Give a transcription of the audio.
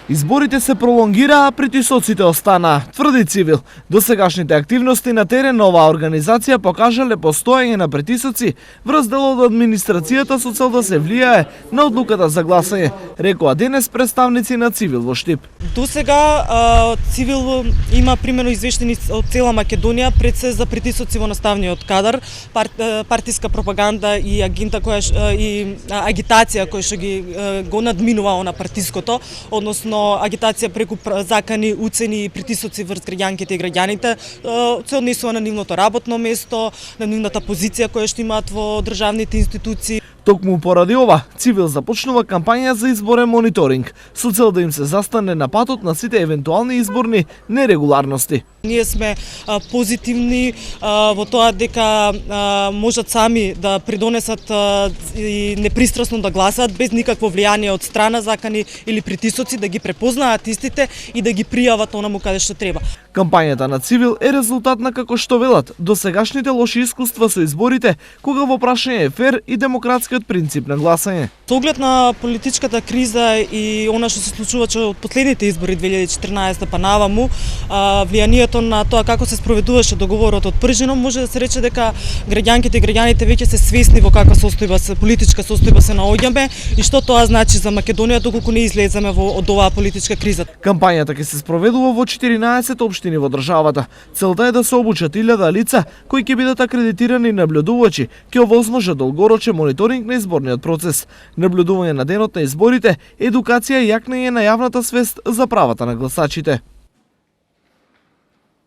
Изборите се пролонгираа, притисоците останаа, тврди Цивил. Досегашните активности на терен на оваа организација покажале постоење на притисоци врз дел од администрацијата со цел да се влијае на одлуката за гласање, рекоа денес представници на Цивил во Штип. Досега Цивил има примерно извештени од цела Македонија пред се за притисоци во наставниот кадар, партиска пропаганда и агитација која што ги го надминува на партиското, односно агитација преку закани, уцени и притисоци врз граѓанките и граѓаните се однесува на нивното работно место, на нивната позиција која што имаат во државните институции. Токму поради ова, Цивил започнува кампања за изборен мониторинг, со цел да им се застане на патот на сите евентуални изборни нерегуларности. Ние сме позитивни во тоа дека можат сами да придонесат и непристрасно да гласаат без никакво влијание од страна закани или притисоци, да ги препознаат истите и да ги пријават онаму каде што треба. Кампањата на Цивил е резултат на, како што велат, досегашните лоши искуства со изборите, кога во прашање е фер и демократскиот принцип на гласање. Со оглед на политичката криза и она што се случуваше од последните избори 2014 па наваму, влијанието на тоа како се спроведуваше договорот од Пржино, може да се рече дека граѓанките и граѓаните веќе се свесни во каква политичка состојба се наоѓаме и што тоа значи за Македонија доколку не излеземе од оваа политичка криза. Кампањата ќе се спроведува во 14 општини во државата. Целта е да се обучат 1000 лица кои ќе бидат акредитирани наблюдувачи, ќе овозможат долгорочен мониторинг на изборниот процес, наблюдување на денот на изборите, едукација и јакнење на јавната свест за правата на гласачите.